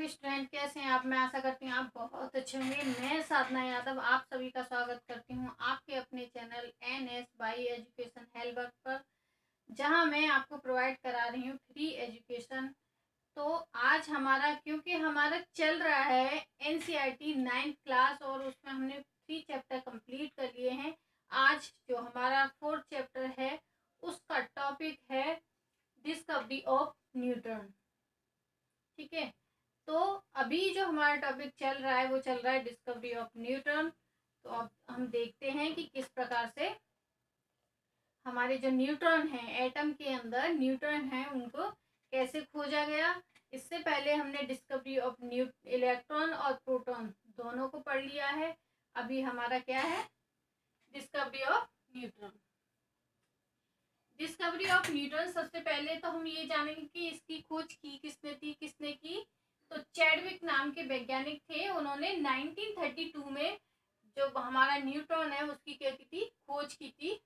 सभी स्टूडेंट कैसे हैं आप। मैं आशा करती हूँ आप बहुत अच्छे होंगे। मैं साधना यादव आप सभी का स्वागत करती हूँ आपके अपने channel NS by education help पर, जहां मैं आपको प्रोवाइड करा रही हूँ फ्री एजुकेशन। तो आज क्योंकि हमारा चल रहा है NCERT 9th क्लास और उसमें हमने 3 चैप्टर कंप्लीट कर लिए हैं। आज जो हमारा 4th चैप्टर है उसका टॉपिक है डिस्कवरी ऑफ न्यूटन। ठीक है, तो अभी जो हमारा टॉपिक चल रहा है वो चल रहा है डिस्कवरी ऑफ न्यूटन। तो अब हम देखते हैं कि किस प्रकार से हमारे जो न्यूट्रॉन हैं, एटम के अंदर न्यूट्रॉन हैं, उनको कैसे खोजा गया। इससे पहले हमने डिस्कवरी ऑफ इलेक्ट्रॉन और प्रोटॉन दोनों को पढ़ लिया है। अभी हमारा क्या है, discovery of neutron. Discovery of Newton, सबसे पहले तो हम ये जानेंगे कि इसकी खोज की किसने की। तो चैडविक नाम के वैज्ञानिक थे, उन्होंने 1932 में जो हमारा न्यूट्रॉन है उसकी क्या की थी, खोज की थी।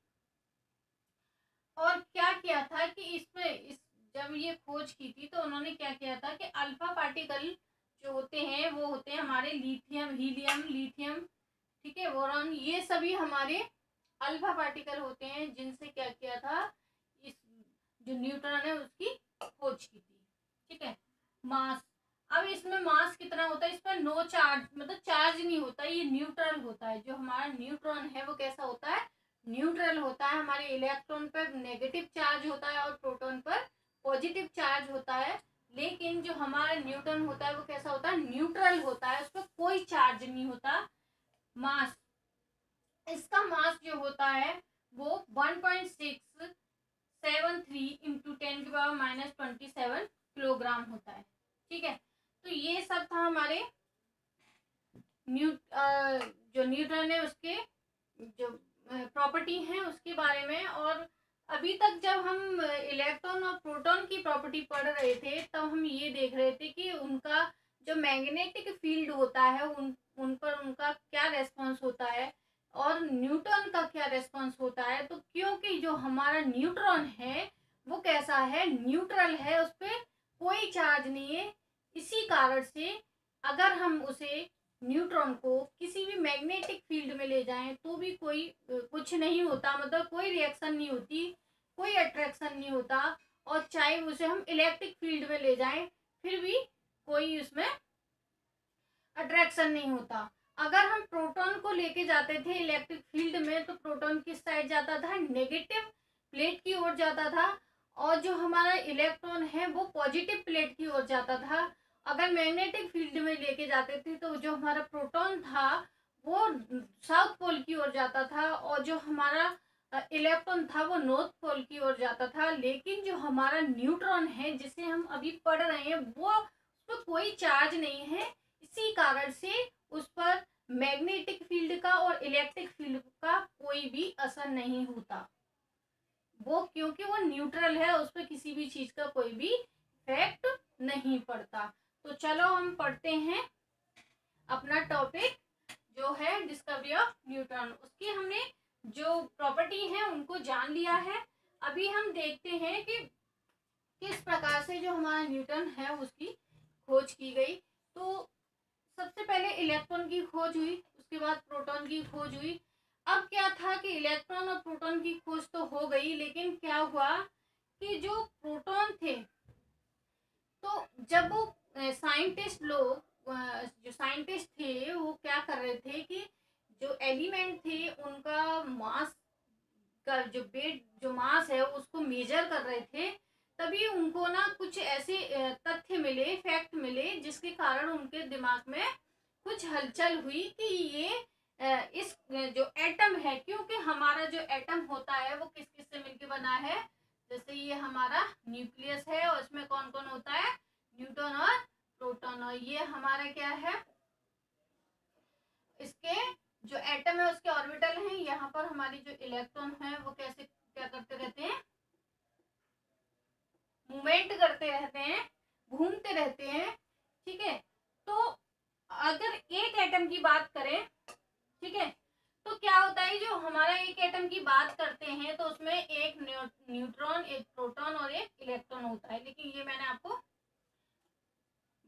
और क्या किया था कि जब ये खोज की थी तो उन्होंने क्या किया था कि अल्फा पार्टिकल जो होते हैं वो होते हैं हमारे लिथियम, हीलियम, ठीक है, बोरॉन, ये सभी हमारे अल्फा पार्टिकल होते हैं जिनसे क्या किया था, इस जो न्यूट्रॉन है उसकी खोज की थी। ठीक है, मास, अब इसमें मास कितना होता है, इस पर नो चार्ज, मतलब चार्ज नहीं होता, ये न्यूट्रल होता है। जो हमारा न्यूट्रॉन है वो कैसा होता है, न्यूट्रल होता है। हमारे इलेक्ट्रॉन पर नेगेटिव चार्ज होता है और प्रोटॉन पर पॉजिटिव चार्ज होता है। लेकिन जो हमारा न्यूट्रॉन होता है वो कैसा होता है, न्यूट्रल होता है, उस पर कोई चार्ज नहीं होता। मास, इसका मास जो होता है वो 1.673 इंटू 10⁻⁻27 किलोग्राम होता है। ठीक है, तो ये सब था हमारे जो न्यूट्रॉन है उसके जो प्रॉपर्टी है उसके बारे में। और अभी तक जब हम इलेक्ट्रॉन और प्रोटॉन की प्रॉपर्टी पढ़ रहे थे तब हम ये देख रहे थे कि उनका जो मैग्नेटिक फील्ड होता है उन पर उनका क्या रेस्पॉन्स होता है और न्यूट्रॉन का क्या रेस्पॉन्स होता है। तो क्योंकि जो हमारा न्यूट्रॉन है वो कैसा है, न्यूट्रल है, उस पर कोई चार्ज नहीं है। इसी कारण से अगर हम उसे न्यूट्रॉन को किसी भी मैग्नेटिक फील्ड में ले जाएं तो भी कोई कुछ नहीं होता, मतलब कोई रिएक्शन नहीं होती, कोई अट्रैक्शन नहीं होता। और चाहे उसे हम इलेक्ट्रिक फील्ड में ले जाएं फिर भी कोई उसमें अट्रैक्शन नहीं होता। अगर हम प्रोटॉन को लेके जाते थे इलेक्ट्रिक फील्ड में तो प्रोटॉन किस साइड जाता था, नेगेटिव प्लेट की ओर जाता था, और जो हमारा इलेक्ट्रॉन है वो पॉजिटिव प्लेट की ओर जाता था। अगर मैग्नेटिक फील्ड में लेके जाते थे तो जो हमारा प्रोटॉन था वो साउथ पोल की ओर जाता था और जो हमारा इलेक्ट्रॉन था वो नॉर्थ पोल की ओर जाता था। लेकिन जो हमारा न्यूट्रॉन है जिसे हम अभी पढ़ रहे हैं वो उस पर कोई चार्ज नहीं है। इसी कारण से उस पर मैग्नेटिक फील्ड का और इलेक्ट्रिक फील्ड का कोई भी असर नहीं होता, वो क्योंकि वो न्यूट्रल है, उस पर किसी भी चीज का कोई भी इफेक्ट नहीं पड़ता। तो चलो हम पढ़ते हैं अपना टॉपिक जो है डिस्कवरी ऑफ न्यूट्रॉन। उसकी हमने जो प्रॉपर्टी है उनको जान लिया है। अभी हम देखते हैं कि किस प्रकार से जो हमारा न्यूटन है उसकी खोज की गई। तो सबसे पहले इलेक्ट्रॉन की खोज हुई, उसके बाद प्रोटॉन की खोज हुई। अब क्या था कि इलेक्ट्रॉन और प्रोटॉन की खोज तो हो गई, लेकिन क्या हुआ कि जो प्रोटॉन थे, तो जब वो साइंटिस्ट लोग जो साइंटिस्ट थे वो क्या कर रहे थे कि जो एलिमेंट थे उनका मास का जो मास है उसको मेजर कर रहे थे। तभी उनको ना कुछ ऐसे तथ्य मिले, फैक्ट मिले, जिसके कारण उनके दिमाग में कुछ हलचल हुई कि ये इस जो एटम है, क्योंकि हमारा जो एटम होता है वो किस किस से मिलकर बना है। जैसे ये हमारा न्यूक्लियस है और इसमें कौन कौन होता है, न्यूट्रॉन और प्रोटॉन। और ये हमारा क्या है, इसके जो एटम है उसके ऑर्बिटल हैं। यहाँ पर हमारी जो इलेक्ट्रॉन है वो कैसे क्या करते रहते हैं, मूवमेंट करते रहते हैं, घूमते रहते हैं। ठीक है, तो अगर एक एटम की बात करें, ठीक है, तो क्या होता है, जो हमारा एक एटम की बात करते हैं तो उसमें एक न्यूट्रॉन, एक प्रोटॉन और एक इलेक्ट्रॉन होता है। लेकिन ये मैंने आपको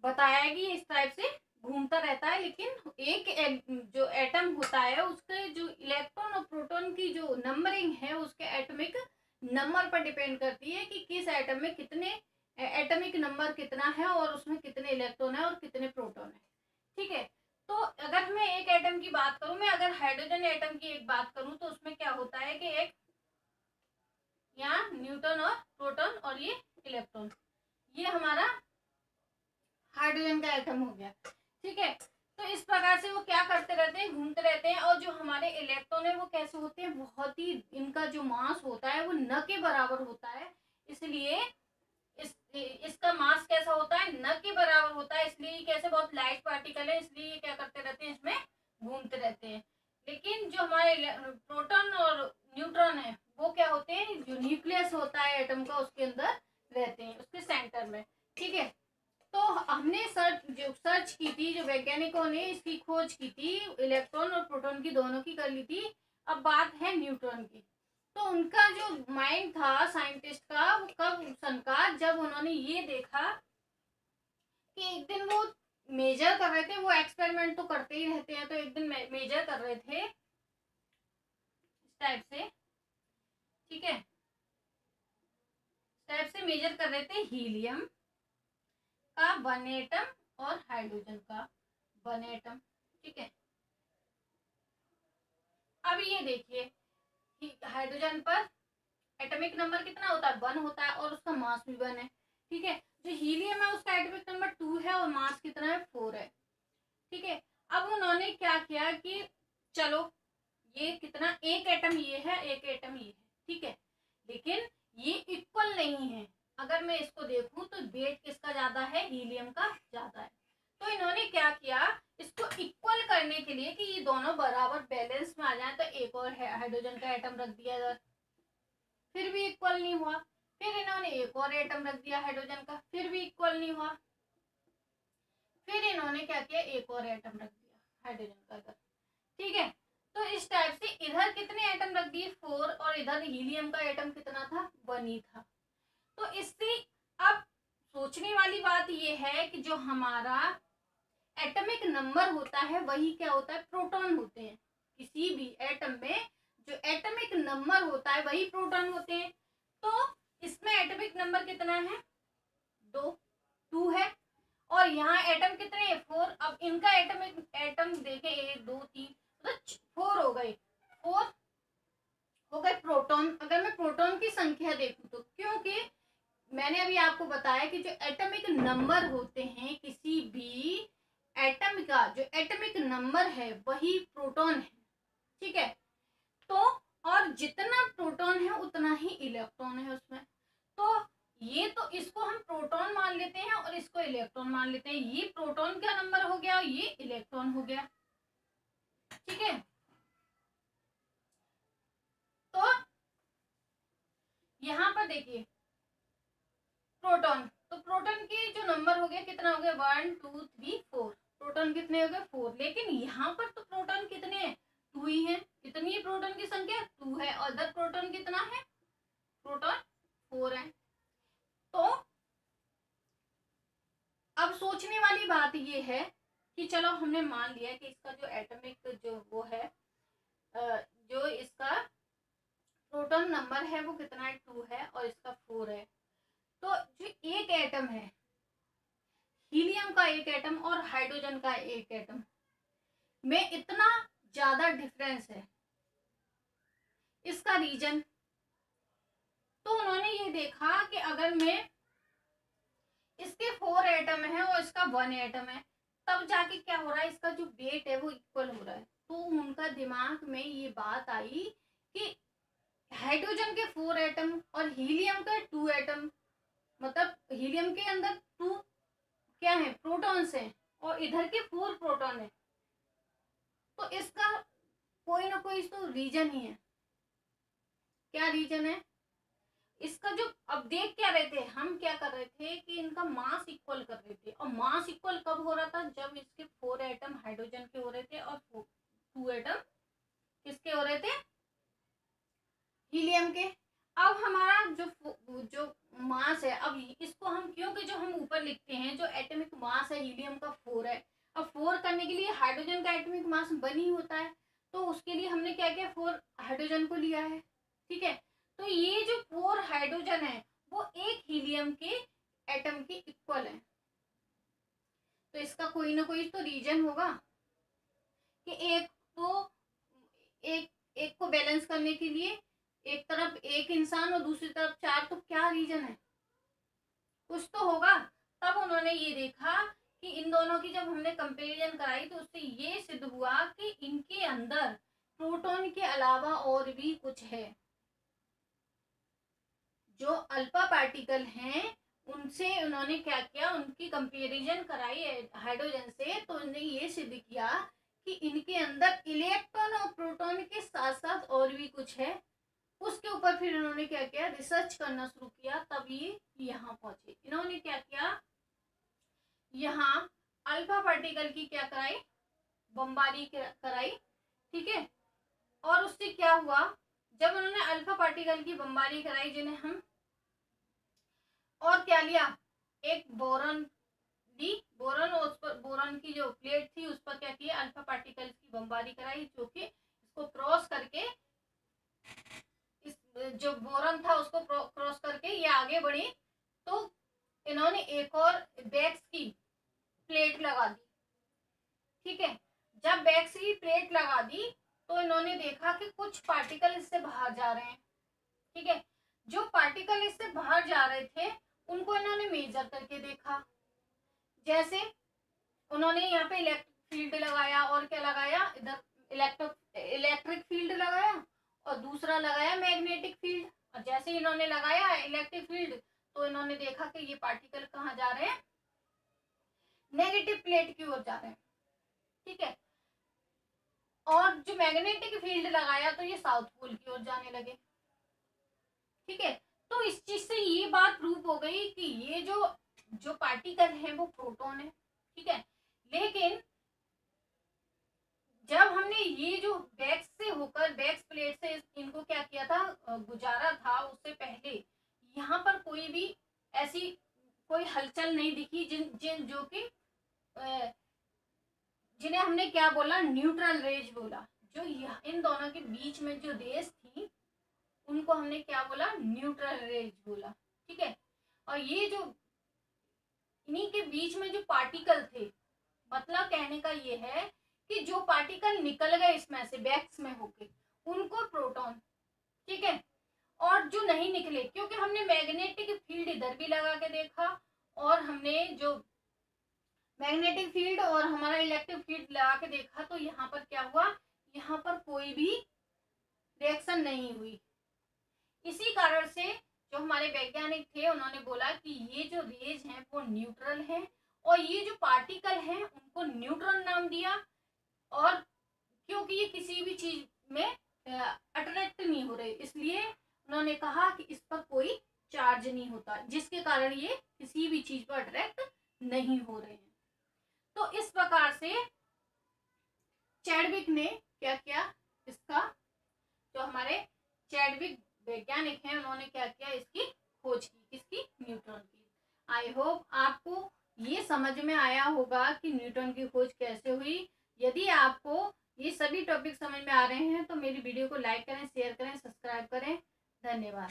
बताया कि इस टाइप से घूमता रहता है, लेकिन एक जो एटम होता है उसके जो इलेक्ट्रॉन और प्रोटॉन की जो नंबरिंग है उसके एटॉमिक नंबर पर डिपेंड करती है कि किस एटम में कितने एटॉमिक नंबर कितना है और उसमें कितने इलेक्ट्रॉन है और कितने प्रोटॉन है। ठीक है, तो अगर मैं एक एटम की बात करूं, मैं अगर हाइड्रोजन एटम की एक बात करूं तो उसमें क्या होता है कि एक यहाँ न्यूट्रॉन और प्रोटॉन और ये इलेक्ट्रॉन, ये हमारा हाइड्रोजन का एटम हो गया। ठीक है, तो इस प्रकार से वो क्या करते रहते हैं, घूमते रहते हैं। और जो हमारे इलेक्ट्रॉन है वो कैसे होते हैं, बहुत ही इनका जो मास होता है वो न के बराबर होता है, इसलिए इसका मास कैसा होता है, न के बराबर होता है, इसलिए कैसे बहुत लाइट पार्टिकल है, इसलिए ये क्या करते रहते हैं, इसमें घूमते रहते हैं। लेकिन जो हमारे प्रोटॉन और न्यूट्रॉन है वो क्या होते हैं, जो न्यूक्लियस होता है एटम का उसके अंदर रहते हैं, उसके सेंटर में। ठीक है, तो हमने सर्च की थी, जो वैज्ञानिकों ने इसकी खोज की थी, इलेक्ट्रॉन और प्रोटॉन की दोनों की कर ली थी। अब बात है न्यूट्रॉन की। तो उनका जो माइंड था साइंटिस्ट का वो कब सनका, जब उन्होंने ये देखा कि एक दिन वो मेजर कर रहे थे, वो एक्सपेरिमेंट तो करते ही रहते हैं, तो एक दिन मेजर कर रहे थे इस टाइप से। ठीक है, इस टाइप से मेजर कर रहे थे हीलियम का 1 एटम और हाइड्रोजन का 1 एटम। ठीक है, अब ये देखिए हाइड्रोजन पर एटॉमिक नंबर कितना होता है, 1 होता है और उसका मास भी 1 है। ठीक है, जो हीलियम है उसका एटॉमिक नंबर 2 है और मास कितना है, 4 है। ठीक है, अब उन्होंने क्या किया कि चलो ये कितना, एक एटम ये है, एक एटम ये है। ठीक है, लेकिन ये इक्वल नहीं है। अगर मैं इसको देखूं तो वेट किसका ज्यादा है, हीलियम का ज्यादा है। तो इन्होंने क्या किया, इसको इक्वल करने के लिए कि ये दोनों बराबर बैलेंस में आ जाए, तो एक और हाइड्रोजन का एटम रख दिया इधर, फिर भी इक्वल नहीं हुआ। फिर इन्होंने एक और एटम रख दिया हाइड्रोजन का, फिर भी इक्वल नहीं हुआ। फिर इन्होंने क्या किया, एक और एटम रख दिया हाइड्रोजन का इधर। ठीक है, तो इस टाइप से इधर कितने एटम रख दिए, 4, और इधर हीलियम का एटम कितना था, 1 ही था। तो इससे अब सोचने वाली बात ये है कि जो हमारा एटॉमिक नंबर होता है वही क्या होता है, प्रोटॉन होते हैं। किसी भी एटम में जो एटॉमिक नंबर होता है वही प्रोटॉन होते हैं। तो इसमें एटॉमिक नंबर कितना है, 2 है, और यहाँ एटम कितने हैं, 4। अब इनका एटम देखे 1 2 3, तो 4 हो गए, 4 हो गए प्रोटॉन। अगर मैं प्रोटॉन की संख्या देखूं तो, क्योंकि मैंने अभी आपको बताया कि जो एटॉमिक नंबर होते हैं किसी भी एटम का, जो एटॉमिक नंबर है वही प्रोटॉन है। ठीक है, तो और जितना प्रोटॉन है उतना ही इलेक्ट्रॉन है उसमें। तो ये तो इसको हम प्रोटॉन मान लेते हैं और इसको इलेक्ट्रॉन मान लेते हैं। ये प्रोटॉन का नंबर हो गया, ये इलेक्ट्रॉन हो गया। ठीक है, तो यहाँ पर देखिए प्रोटॉन, तो प्रोटॉन के जो नंबर हो गया कितना हो गया, 1 2 3 4, प्रोटॉन कितने हो गए, 4। लेकिन यहाँ पर तो प्रोटॉन कितने हैं, 2 ही है। कितनी है प्रोटॉन की संख्या, 2 है, और इधर प्रोटॉन कितना है, प्रोटॉन 4 है। तो अब सोचने वाली बात ये है कि चलो हमने मान लिया कि इसका जो एटॉमिक जो वो है, जो इसका प्रोटॉन नंबर है वो कितना है, 2 है, और इसका 4 है। तो जो एक एटम है, हीलियम का एक एटम और हाइड्रोजन का एक एटम में इतना ज्यादा डिफरेंस है, इसका रीजन, तो उन्होंने ये देखा कि अगर मैं इसके 4 एटम है और इसका 1 एटम है, तब जाके क्या हो रहा है, इसका जो वेट है वो इक्वल हो रहा है। तो उनका दिमाग में ये बात आई कि हाइड्रोजन के 4 एटम और हीलियम के 2 एटम, मतलब हीलियम के अंदर 2 क्या है, प्रोटॉन्स हैं, और इधर के 4 प्रोटॉन है। तो इसका कोई ना कोई तो रीजन ही है। क्या रीजन है इसका, जो अब देख क्या रहे थे, हम क्या कर रहे थे कि इनका मास इक्वल कर रहे थे। और मास इक्वल कब हो रहा था, जब इसके 4 एटम हाइड्रोजन के हो रहे थे और 2 एटम किसके हो रहे थे, हीलियम के। अब हमारा जो मास है, अब इसको हम क्योंकि जो हम ऊपर लिखते हैं जो एटॉमिक मास है हीलियम का 4 है, अब 4 करने के लिए हाइड्रोजन का एटॉमिक मास 1 ही होता है, तो उसके लिए हमने क्या किया 4 हाइड्रोजन को लिया है। ठीक है, तो ये जो 4 हाइड्रोजन है वो एक हीलियम के एटम के इक्वल है। तो इसका कोई ना कोई तो रीजन होगा कि एक को बैलेंस करने के लिए एक तरफ एक इंसान और दूसरी तरफ 4, तो क्या रीजन है, कुछ तो होगा। तब उन्होंने ये देखा कि इन दोनों की जब हमने कंपैरिजन कराई तो उससे ये सिद्ध हुआ कि इनके अंदर प्रोटॉन के अलावा और भी कुछ है। जो अल्फा पार्टिकल हैं उनसे उन्होंने क्या किया, उनकी कंपैरिजन कराई हाइड्रोजन से, तो उन्होंने ये सिद्ध किया कि इनके अंदर इलेक्ट्रॉन और प्रोटॉन के साथ साथ और भी कुछ है। उसके ऊपर फिर इन्होंने क्या किया, रिसर्च करना शुरू किया, तब ये यहाँ पहुंचे। इन्होंने क्या किया, यहाँ अल्फा पार्टिकल की क्या कराई, बमबारी कराई। ठीक है, और उससे क्या हुआ, जब उन्होंने अल्फा पार्टिकल की बमबारी कराई, जिन्हें हम और क्या लिया, एक बोरॉन ली, बोरॉन, और उस पर बोरॉन की जो प्लेट थी उस पर क्या किया, अल्फा पार्टिकल्स की बमबारी कराई, जो कि इसको क्रॉस करके इस जो बोरॉन था उसको क्रॉस करके ये आगे बढ़ी। तो इन्होंने एक और बैक्स की प्लेट लगा दी। ठीक है, जब बैक्स की प्लेट लगा दी तो इन्होंने देखा कि कुछ पार्टिकल इससे बाहर जा रहे हैं। ठीक है, जो पार्टिकल इससे बाहर जा रहे थे उनको इन्होंने मेजर करके देखा। जैसे उन्होंने यहाँ पे इलेक्ट्रिक फील्ड लगाया, और क्या लगाया, इधर इलेक्ट्रिक फील्ड लगाया और दूसरा लगाया मैग्नेटिक फील्ड। और जैसे इन्होंने लगाया इलेक्ट्रिक फील्ड तो इन्होंने देखा कि ये पार्टिकल कहाँ जा रहे हैं, नेगेटिव प्लेट की ओर जा रहे हैं। ठीक है, और जो मैग्नेटिक फील्ड लगाया तो ये साउथ पोल की ओर जाने लगे। ठीक है, तो इस चीज से ये बात प्रूव हो गई कि ये जो पार्टिकल है वो प्रोटॉन है। ठीक है, लेकिन जब हमने ये जो बैक्स से होकर बैक्स प्लेट से इनको क्या किया था, गुजारा था, उससे पहले यहाँ पर कोई भी ऐसी कोई हलचल नहीं दिखी जिन जिन जो कि जिन्हें हमने क्या बोला, न्यूट्रल रेज बोला। जो इन दोनों के बीच में जो रेज थी उनको हमने क्या बोला, न्यूट्रल रेज बोला। ठीक है, और ये जो इन्हीं के बीच में जो पार्टिकल थे, मतलब कहने का ये है कि जो पार्टिकल निकल गए इसमें से बैक्स में होके उनको प्रोटॉन। ठीक है, और जो नहीं निकले, क्योंकि हमने मैग्नेटिक फील्ड इधर भी लगा के देखा और हमने जो मैग्नेटिक फील्ड और हमारा इलेक्ट्रिक फील्ड लगा के देखा, तो यहाँ पर क्या हुआ, यहाँ पर कोई भी रिएक्शन नहीं हुई। इसी कारण से जो हमारे वैज्ञानिक थे उन्होंने बोला कि ये जो रेज हैं वो न्यूट्रल हैं, और ये जो पार्टिकल हैं उनको न्यूट्रॉन नाम दिया। और क्योंकि ये किसी भी चीज में अट्रैक्ट नहीं हो रहे, इसलिए उन्होंने कहा कि इस पर कोई चार्ज नहीं होता, जिसके कारण ये किसी भी चीज पर अट्रैक्ट नहीं हो रहे हैं। तो इस प्रकार से चैडविक ने क्या किया, इसका जो हमारे चैडविक वैज्ञानिक हैं उन्होंने क्या किया, इसकी खोज की, किसकी, न्यूट्रॉन की। आई होप आपको ये समझ में आया होगा कि न्यूट्रॉन की खोज कैसे हुई। यदि आपको ये सभी टॉपिक समझ में आ रहे हैं तो मेरी वीडियो को लाइक करें, शेयर करें, सब्सक्राइब करें। धन्यवाद।